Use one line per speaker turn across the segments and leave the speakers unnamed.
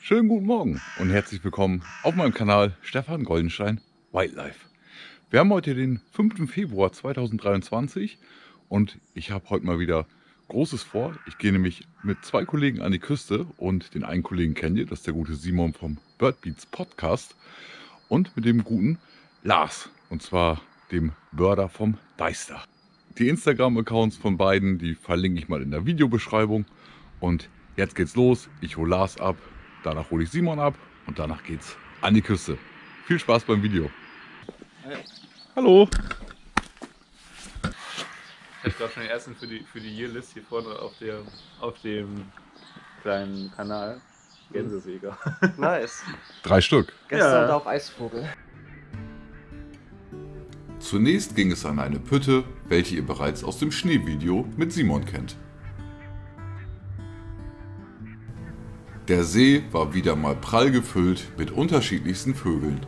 Schönen guten Morgen und herzlich willkommen auf meinem Kanal Stefan Goldenstein Wildlife. Wir haben heute den 5. Februar 2023 und ich habe heute mal wieder Großes vor. Ich gehe nämlich mit zwei Kollegen an die Küste und den einen Kollegen kennt ihr, das ist der gute Simon vom Birdbeats Podcast und mit dem guten Lars, und zwar dem Birder vom Deister. Die Instagram-Accounts von beiden, die verlinke ich mal in der Videobeschreibung. Und jetzt geht's los. Ich hole Lars ab, danach hole ich Simon ab und danach geht's an die Küste. Viel Spaß beim Video.
Hi.
Hallo.
Ich habe gerade schon den ersten für die Yearlist hier vorne auf dem kleinen Kanal. Gänsesäger.
Nice.
3 Stück.
Gestern auf Eisvogel.
Zunächst ging es an eine Pütte, welche ihr bereits aus dem Schneevideo mit Simon kennt. Der See war wieder mal prall gefüllt mit unterschiedlichsten Vögeln.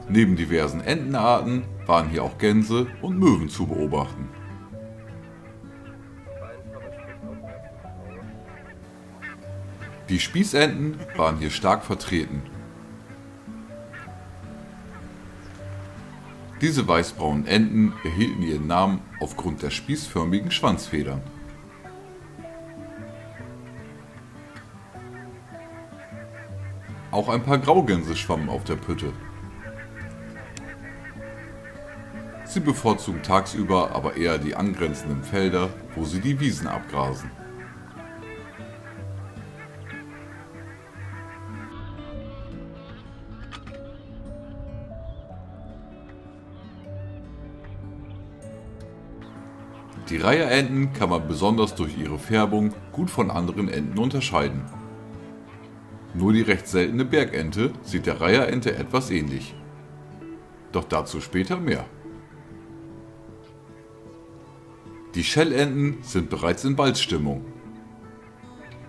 Neben diversen Entenarten waren hier auch Gänse und Möwen zu beobachten. Die Spießenten waren hier stark vertreten. Diese weißbraunen Enten erhielten ihren Namen aufgrund der spießförmigen Schwanzfedern. Auch ein paar Graugänse schwammen auf der Pütte. Sie bevorzugen tagsüber aber eher die angrenzenden Felder, wo sie die Wiesen abgrasen. Die Reiherenten kann man besonders durch ihre Färbung gut von anderen Enten unterscheiden. Nur die recht seltene Bergente sieht der Reiherente etwas ähnlich. Doch dazu später mehr. Die Schellenten sind bereits in Balzstimmung.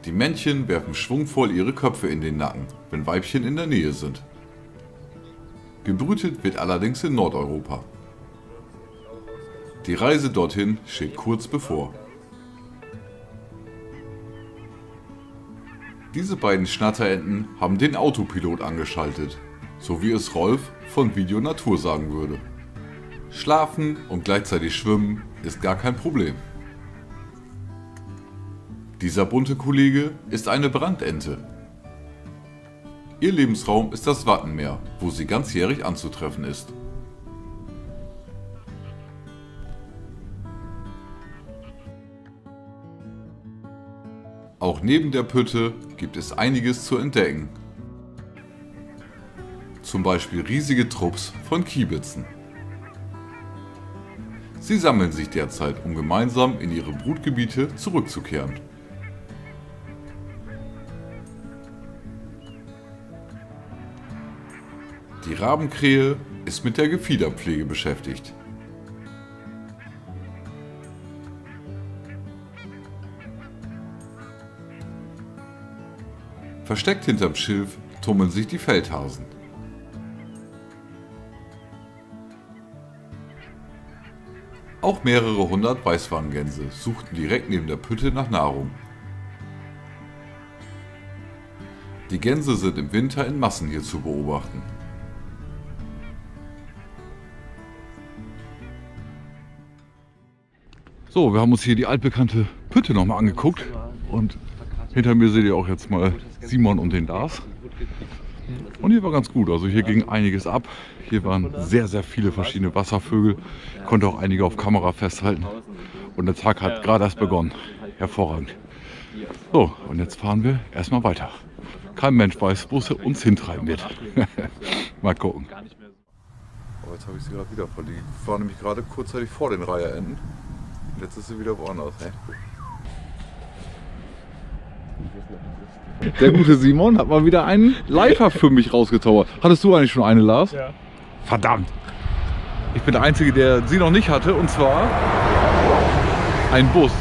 Die Männchen werfen schwungvoll ihre Köpfe in den Nacken, wenn Weibchen in der Nähe sind. Gebrütet wird allerdings in Nordeuropa. Die Reise dorthin steht kurz bevor. Diese beiden Schnatterenten haben den Autopilot angeschaltet, so wie es Rolf von Video Natur sagen würde. Schlafen und gleichzeitig schwimmen ist gar kein Problem. Dieser bunte Kollege ist eine Brandente. Ihr Lebensraum ist das Wattenmeer, wo sie ganzjährig anzutreffen ist. Auch neben der Pütte gibt es einiges zu entdecken. Zum Beispiel riesige Trupps von Kiebitzen. Sie sammeln sich derzeit, um gemeinsam in ihre Brutgebiete zurückzukehren. Die Rabenkrähe ist mit der Gefiederpflege beschäftigt. Versteckt hinterm Schilf tummeln sich die Feldhasen. Auch mehrere hundert Weißwangengänse suchten direkt neben der Pütte nach Nahrung. Die Gänse sind im Winter in Massen hier zu beobachten. So, wir haben uns hier die altbekannte Pütte nochmal angeguckt und hinter mir seht ihr auch jetzt mal Simon und den Lars. Und hier war ganz gut, also hier ging einiges ab. Hier waren sehr, sehr viele verschiedene Wasservögel. Ich konnte auch einige auf Kamera festhalten. Und der Tag hat gerade erst begonnen. Hervorragend. So, und jetzt fahren wir erstmal weiter. Kein Mensch weiß, wo es uns hintreiben wird. Mal gucken. Oh, jetzt habe ich sie gerade wieder verliebt. Ich war nämlich gerade kurzzeitig vor den Reiherenten. Jetzt ist sie wieder woanders. Hey? Der gute Simon hat mal wieder einen Leifer für mich rausgezaubert. Hattest du eigentlich schon eine, Lars?
Ja.
Verdammt! Ich bin der Einzige, der sie noch nicht hatte, und zwar ein Bus.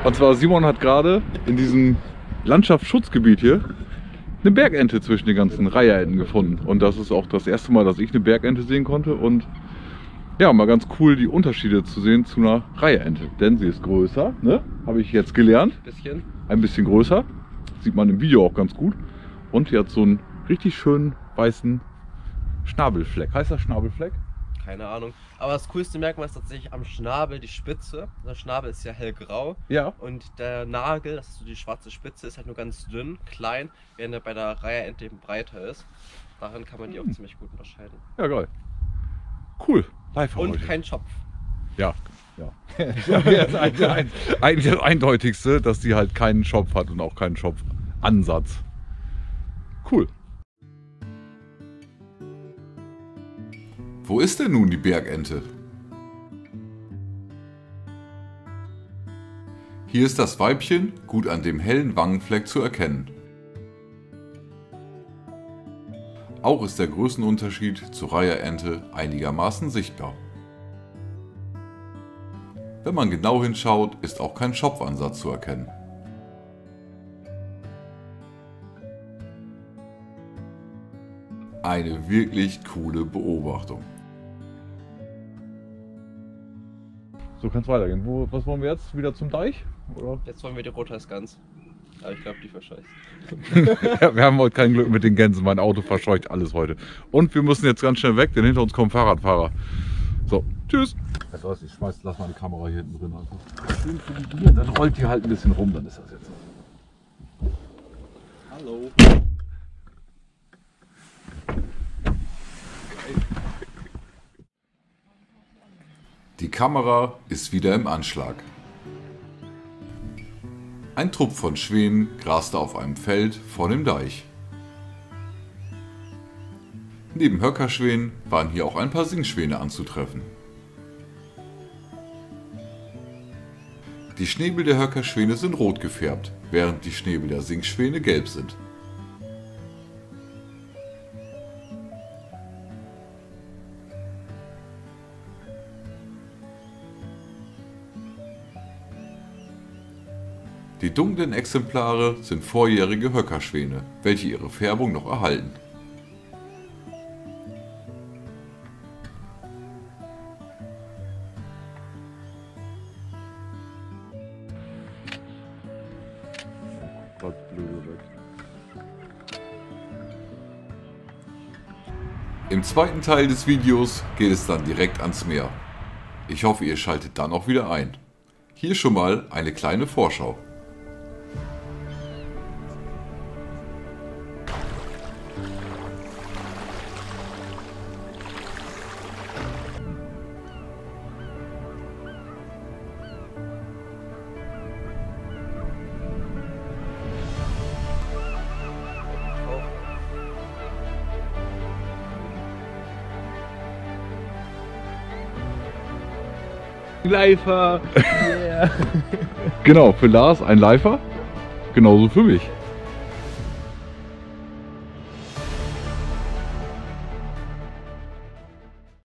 Und zwar Simon hat gerade in diesem Landschaftsschutzgebiet hier eine Bergente zwischen den ganzen Reiherenten gefunden. Und das ist auch das erste Mal, dass ich eine Bergente sehen konnte. Und Ja, mal ganz cool die Unterschiede zu sehen zu einer Reiheente. Denn sie ist größer, ne? Habe ich jetzt gelernt. Ein bisschen größer. Sieht man im Video auch ganz gut. Und die hat so einen richtig schönen weißen Schnabelfleck. Heißt das Schnabelfleck?
Keine Ahnung. Aber das coolste Merkmal ist tatsächlich am Schnabel die Spitze. Der Schnabel ist ja hellgrau.
Ja.
Und der Nagel, das ist so die schwarze Spitze, ist halt nur ganz dünn, klein, während er bei der Reiherente eben breiter ist. Daran kann man die auch ziemlich gut unterscheiden.
Ja, geil. Cool. Live
Und
heute.
kein Schopf.
Ja. Eigentlich das Eindeutigste, dass die halt keinen Schopf hat und auch keinen Schopfansatz. Cool. Wo ist denn nun die Bergente? Hier ist das Weibchen gut an dem hellen Wangenfleck zu erkennen. Auch ist der Größenunterschied zur Reiherente einigermaßen sichtbar. Wenn man genau hinschaut, ist auch kein Schopfansatz zu erkennen. Eine wirklich coole Beobachtung. So kann es weitergehen. Was wollen wir jetzt? Wieder zum Deich? Oder?
Jetzt wollen wir die Rothalsgans. Aber ich glaube, die verscheucht.
Ja, wir haben heute kein Glück mit den Gänsen. Mein Auto verscheucht alles heute. Und wir müssen jetzt ganz schnell weg, denn hinter uns kommen Fahrradfahrer. So, tschüss. Weißt du was, lass mal die Kamera hier hinten drin einfach. Schön für die Bier. Dann rollt die halt ein bisschen rum, dann ist das jetzt so.
Hallo.
Die Kamera ist wieder im Anschlag. Ein Trupp von Schwänen graste auf einem Feld vor dem Deich. Neben Höckerschwänen waren hier auch ein paar Singschwäne anzutreffen. Die Schnäbel der Höckerschwäne sind rot gefärbt, während die Schnäbel der Singschwäne gelb sind. Die dunklen Exemplare sind vorjährige Höckerschwäne, welche ihre Färbung noch erhalten. Im zweiten Teil des Videos geht es dann direkt ans Meer. Ich hoffe, ihr schaltet dann auch wieder ein. Hier schon mal eine kleine Vorschau.
Leifer! Yeah.
Genau, für Lars ein Leifer, genauso für mich.